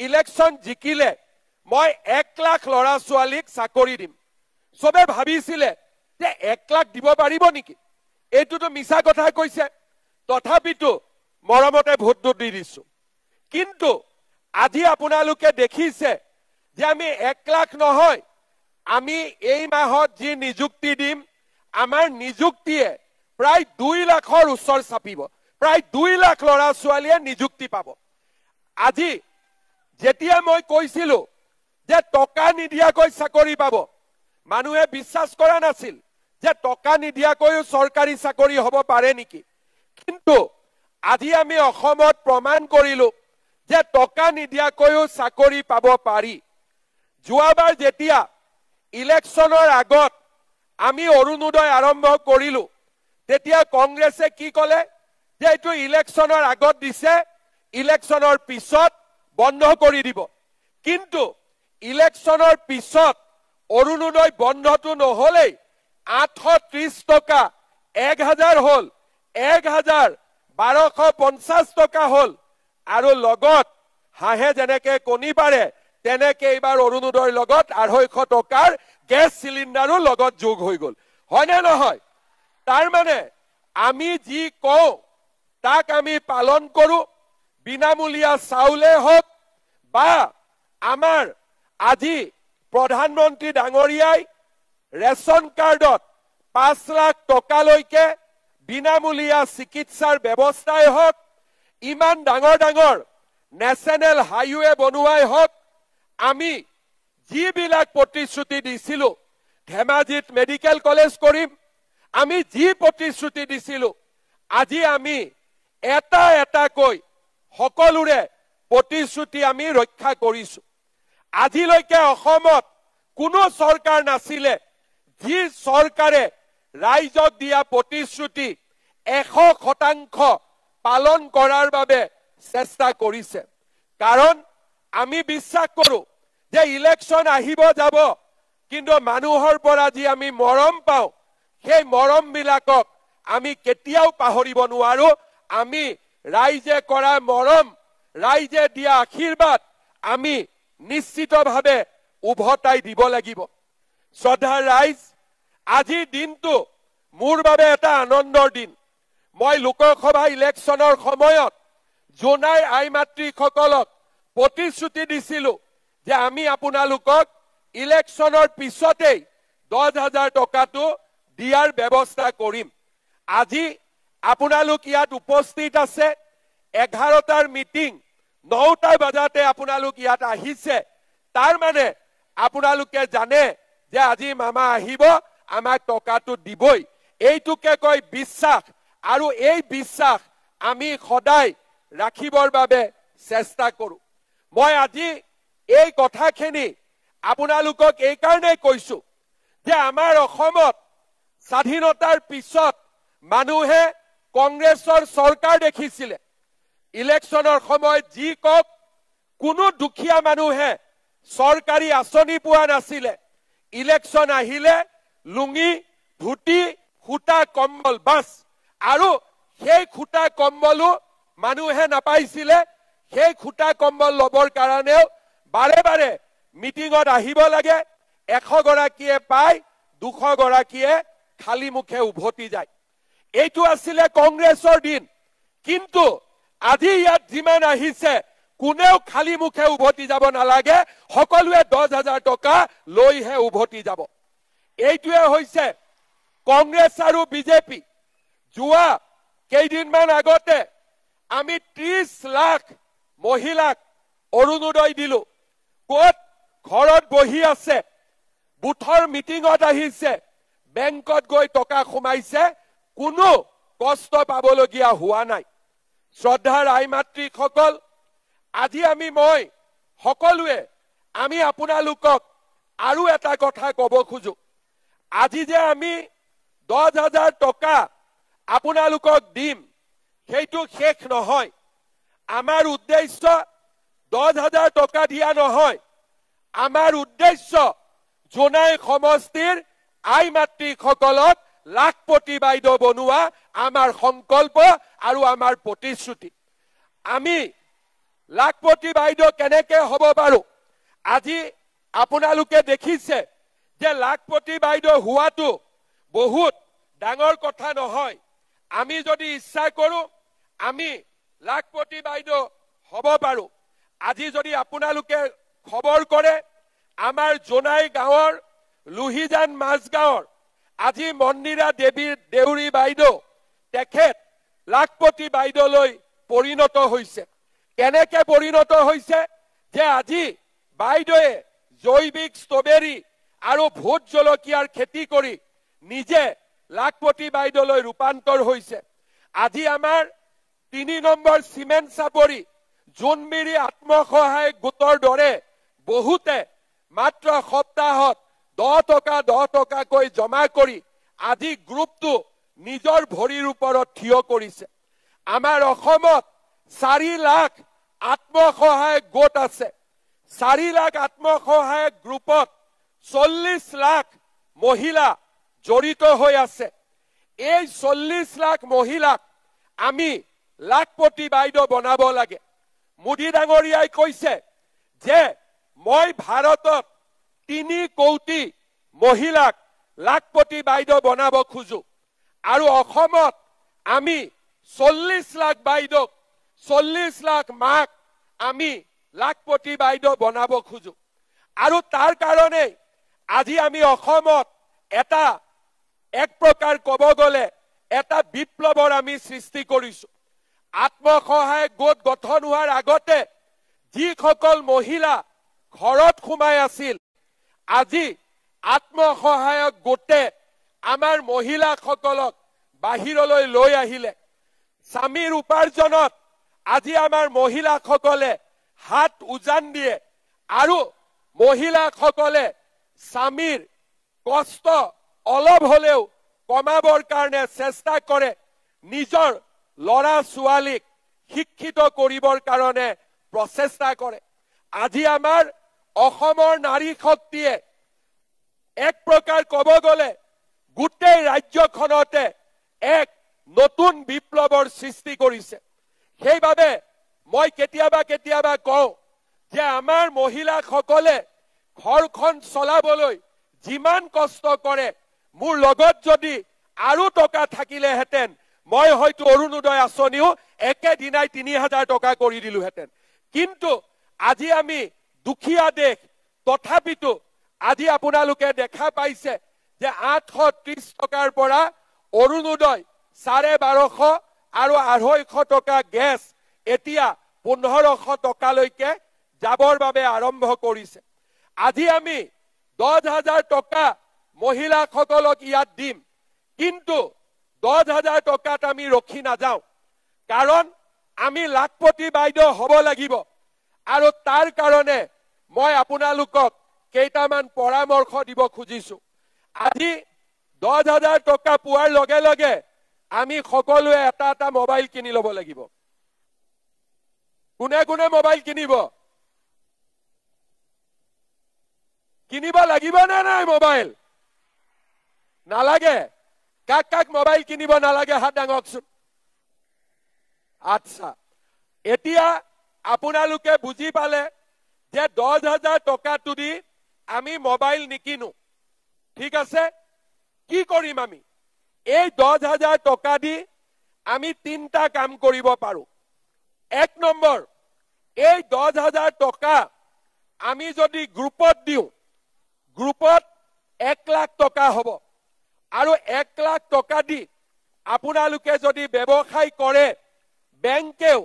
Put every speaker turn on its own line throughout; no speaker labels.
Election জিকিলে মই 1 লাখ ল'ৰা ছোৱালীক চাকৰি দিম সবে ভাবিছিলে যে 1 লাখ দিব পাৰিব নেকি এইটোতো মিছা কথা কৈছে তথাপিতো মৰমতে ভোটটো দি দিছো কিন্তু আজি আপোনালোকে দেখিছে যে আমি 1 লাখ নহয় আমি এই মাহত যি নিযুক্তি দিম আমাৰ নিযুক্তিয়ে প্ৰায় 2 লাখৰ ওচৰ চাপিব প্ৰায় 2 লাখ ল'ৰা ছোৱালীয়ে নিযুক্তি পাব আজি যেতিয়া মই কৈছিলো যে টকা নিদিয়াকৈ চাকৰি পাব মানুহে বিশ্বাস কৰা নাছিল যে টকা নিদিয়াকৈ চৰকাৰী চাকৰি হ'ব পাৰে নেকি কিন্তু আজি আমি অসমত প্ৰমাণ কৰিলো যে টকা নিদিয়াকৈ চাকৰি পাব পাৰি যোৱাবাৰ যেতিয়া ইলেকশ্যনৰ আগত আমি অৰুণোদয় আৰম্ভ কৰিলো তেতিয়া কংগ্ৰেছে কি ক'লে যে এইটো ইলেকশ্যনৰ আগত দিছে ইলেকশ্যনৰ পিছত বন্ধ কৰি দিব কিন্তু ইলেকশ্যনৰ পিছত অৰুণোদয় বন্ধটো নহলে 830 টকা 1000 হল 1250 টকা হল আৰু লগত হাহে যেনেকে কণী পাৰে তেনেকে এইবাৰ অৰুণোদয়ৰ লগত 250 টকাৰ গ্যাস সিলিন্ডাৰো লগত যোগ হৈ গল হয়নে নহয় তাৰ মানে আমি যি কওঁ তাক আমি পালন কৰো বিনামূলীয়া চাউলে হওক বা আমাৰ আজি প্ৰধানমন্ত্ৰী ডাঙৰীয়াই ৰেশন কাৰ্ডত 5 লাখ টকালৈকে বিনামূলীয়া চিকিৎসাৰ ব্যৱস্থাই হওক ইমান ডাঙৰ ডাঙৰ নেশনেল হাইৱে বনোৱাই হওক আমি যিবিলাক প্ৰতিশ্ৰুতি দিছিলো ধেমাজিত মেডিকেল কলেজ কৰিম আমি যি প্ৰতিশ্ৰুতি দিছিলো আজি আমি এটা এটাকৈ সকলোৰে প্ৰতিশ্ৰুতি আমি ৰক্ষা কৰিছো আজিলৈকে অসমত কোনো চৰকাৰ নাছিলে যি চৰকাৰে ৰাইজক দিয়া প্ৰতিশ্ৰুতি 100% পালন কৰাৰ বাবে চেষ্টা কৰিছে কাৰণ আমি বিশ্বাস কৰো যে ইলেকশ্যন আহিব যাব কিন্তু মানুহৰ পৰা যি আমি মৰম পাওঁ সেই মৰম বিলাকক আমি কেতিয়াও পাহৰিব নোৱাৰো আমি ৰাইজে কৰা মৰম ৰাইজে দিয়া আশীৰ্বাদ আমি নিশ্চিতভাৱে উভতাই দিব লাগিব শ্ৰদ্ধাৰ ৰাইজ আজি দিনটো মোৰ বাবে এটা আনন্দৰ দিন মই লোকসভা ইলেকশ্যনৰ সময়ত জোনাই আই মাতৃসকলক প্ৰতিশ্ৰুতি দিছিলো যে আমি আপোনালোকক ইলেকশ্যনৰ পিছতেই 10,000 টকাটো দিয়াৰ ব্যৱস্থা কৰিম আজি আপোনালোক ইয়াত উপস্থিত আছে 11টাৰ মিটিং 9টা বজাতে আপোনালোক ইয়াত আহিছে তাৰ মানে আপোনালোকে জানে যে আজি মামা আহিব আমাক টকাটো দিবই এইটোকে কয় বিশ্বাস আৰু এই বিশ্বাস আমি সদায় ৰাখিবৰ বাবে চেষ্টা কৰো মই আজি এই কথাখিনি আপোনালোকক এই কাৰণে কৈছো যে আমাৰ অসমত স্বাধীনতাৰ পিছত মানুহে কংগ্ৰেছৰ চৰকাৰ দেখিছিলে ইলেকশ্যনৰ সময়ত যি কক কোনো দুখীয়া মানুহে চৰকাৰী আঁচনি পোৱা নাছিলে ইলেকশ্যন আহিলে লুঙি ধুতি খুটা কম্বল বাস আৰু সেই খুটা কম্বলো মানুহে নাপাইছিলে সেই খুটা কম্বল লবৰ কাৰণেও বাৰে বাৰে মিটিঙত আহিব লাগে 100 গৰাকীয়ে পায় 200 গৰাকীয়ে খালি মুখে উভতি যায় এইটো আছিল কংগ্ৰেছৰ দিন কিন্তু আজি ইয়াত যিমান আহিছে কোনেও খালি মুখে উভতি যাব নালাগে সকলোৱে 10,000 টকা লৈহে উভতি যাব এইটোৱে হৈছে কংগ্ৰেছ আৰু বিজেপি যোৱা কেইদিনমান আগতে আমি 30 লাখ মহিলাক অৰুণোদয় দিলো ক'ত ঘৰত বহি আছে বুথৰ মিটিঙত আহিছে বেংকত গৈ টকা খুমাইছে কোনো কষ্ট পাবলগীয়া হোৱা নাই শ্ৰদ্ধাৰ আই মাতৃসকল আজি মই সকলোৱে আমি আপোনালোকক আৰু এটা কথা ক'ব খোজো আজি যে আমি 10,000 টকা আপোনালোকক দিম সেইটো শেষ নহয় আমাৰ উদ্দেশ্য 10,000 টকা দিয়া নহয় আমাৰ উদ্দেশ্য জোনাই সমষ্টিৰ আই মাতৃসকলক লাখপতি বাইদেউ বনোৱা আমাৰ সংকল্প আৰু আমাৰ প্ৰতিশ্ৰুতি আমি লাখপতি বাইদেউ কেনেকে হব বাৰু আজি আপোনালোকে দেখিছে যে লাখপতি বাইদেউ হোৱাটো বহুত ডাঙৰ কথা নহয় আমি যদি ইচ্ছা কৰো আমি লাখপতি বাইদেউ হব পাৰো আজি যদি আপোনালোকে খবৰ কৰে আমাৰ জোনাই গাঁৱৰ লুহিজান মাছগাঁৱৰ আজি মন্দিৰা দেৱী দেউৰী বাইদেউ তেখেত লাখপতি বাইদেউলৈ পৰিণত হৈছে কেনেকে পৰিণত হৈছে যে আজি বাইদেৱে জৈৱিক ষ্ট্ৰবেৰী আৰু ভোট জলকীয়াৰ খেতি কৰি নিজে লাখপতি বাইদেউলৈ ৰূপান্তৰ হৈছে আজি আমাৰ 3 নম্বৰ সিমেন্ট চাপৰি জোনবিৰি আত্মসহায়ক গোটৰ দৰে বহুতে মাত্ৰ সপ্তাহত 10 টকাকৈ জমা কৰি আজি গ্ৰুপটো নিজৰ ভৰিৰ ওপৰত থিয় কৰিছে আমাৰ অসমত 4 লাখ আত্মসহায়ক গোট আছে 4 লাখ আত্মসহায়ক গ্ৰুপত 40 লাখ মহিলা জড়িত হৈ আছে এই 40 লাখ মহিলাক আমি লাখপতি বাইদেউ বনাব লাগে মোদী ডাঙৰীয়াই কৈছে যে মই ভাৰতত 3 কোটি মহিলাক লাখপতি বাইদেউ বনাব খুজো আৰু অসমত আমি 40 লাখ বাইদেউ 40 লাখ মাক আমি লাখপতি বাইদেউ বনাব খুজো আৰু তাৰ কাৰণে আজি আমি অসমত এটা এক প্ৰকাৰ কব গলে এটা বিপ্লৱৰ আমি সৃষ্টি কৰিছো আত্মসহায়ক গোট গঠন হোৱাৰ আগতে যিসকল মহিলা ঘৰত সোমাই আছিল আজি আত্মসহায়ক গোটে আমাৰ মহিলাসকলক বাহিৰলৈ লৈ আহিলে স্বামীৰ উপাৰ্জনত আজি আমাৰ মহিলাসকলে হাত উজান দিয়ে আৰু মহিলাসকলে স্বামীৰ কষ্ট অলপ হলেও কমাবৰ কাৰণে চেষ্টা কৰে নিজৰ লৰা ছোৱালীক শিক্ষিত কৰিবৰ কাৰণে প্ৰচেষ্টা কৰে আজি আমাৰ অসমৰ নাৰী শক্তিয়ে এক প্ৰকাৰ কব গলে গোটেই ৰাজ্যখনতে এক নতুন বিপ্লৱৰ সৃষ্টি কৰিছে সেইবাবে মই কেতিয়াবা কওঁ যে আমাৰ মহিলাসকলে ঘৰখন চলাবলৈ যিমান কষ্ট কৰে মোৰ লগত যদি আৰু টকা থাকিলেহেঁতেন মই হয়তো অৰুণোদয় আঁচনিও একেদিনাই 3000 টকা কৰি দিলোহেঁতেন কিন্তু আজি আমি দুখীয়া দেশ তথাপিতো আজি আপোনালোকে দেখা পাইছে যে 830 টকাৰ পৰা অৰুণোদয় 1250 আৰু 250 টকা গেছ এতিয়া 1500 টকালৈকে যাবৰ বাবে আৰম্ভ কৰিছে আজি আমি 10,000 টকা মহিলাসকলক ইয়াত দিম কিন্তু 10,000 টকাত আমি ৰখি নাযাওঁ কাৰণ আমি লাখপতি বাইদেউ হ'ব লাগিব আৰু তাৰ কাৰণে মই আপোনালোকক কেইটামান পৰামৰ্শ দিব খুজিছো আজি 10,000 টকা পোৱাৰ লগে লগে আমি সকলোৱে এটা মোবাইল কিনি ল'ব লাগিব কোনে কোনে মোবাইল কিনিব কিনিব লাগিব নে নাই মোবাইল নালাগে কাক কাক মোবাইল কিনিব নালাগে হাত দাঙকচোন আচ্ছা এতিয়া আপোনালোকে বুজি পালে যে 10,000 টকাটো দি আমি মোবাইল নিকিনো ঠিক আছে কি কৰিম আমি এই 10,000 টকা দি আমি 3টা কাম কৰিব পাৰো এক নম্বৰ এই 10,000 টকা আমি যদি গ্ৰুপত দিওঁ গ্ৰুপত 1 লাখ টকা হ'ব আৰু 1 লাখ টকা দি আপোনালোকে যদি ব্যৱসায় কৰে বেংকেও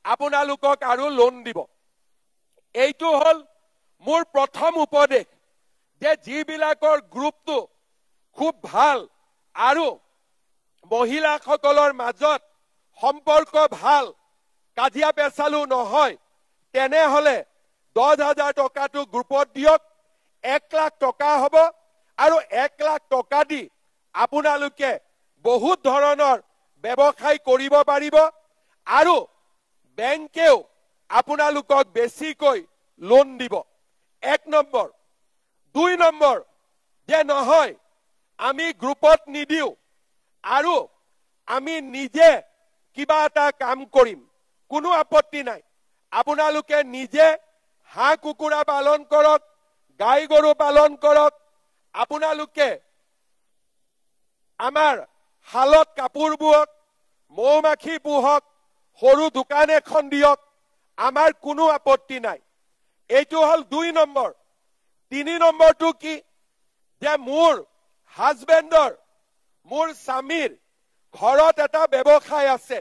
আপোনালোকক আৰু লোন দিব এইটো হল মোৰ প্ৰথম উপদেশ যে যিবিলাকৰ গ্ৰুপটো খুব ভাল আৰু মহিলাসকলৰ মাজত সম্পৰ্ক ভাল কাজিয়া পেচালো নহয় তেনেহলে 10,000 টকাটো গ্ৰুপত দিয়ক 1 লাখ টকা হ'ব আৰু 1 লাখ টকা দি আপোনালোকে বহুত ধৰণৰ ব্যৱসায় কৰিব পাৰিব আৰু বেংকেও আপোনালোকক বেছিকৈ লোন দিব 1 নম্বৰ 2 নম্বৰ যে নহয় আমি গ্ৰুপত নিদিও আৰু আমি নিজে কিবা এটা কাম কৰিম কোনো আপত্তি নাই আপোনালোকে নিজে হাঁহ কুকুৰা পালন কৰক, গাই গৰু পালন কৰক, আপোনালোকে আমাৰ শালত কাপোৰ বুৱক, মৌ-মাখি পোহক, সৰু দোকান এখন দিয়ক, আমাৰ কোনো আপত্তি নাই। এইটো হল 2 নম্বৰ। 3 নম্বৰটো কি যে মোৰ হাজবেণ্ডৰ, মোৰ স্বামীৰ ঘৰত এটা ব্যৱসায় আছে,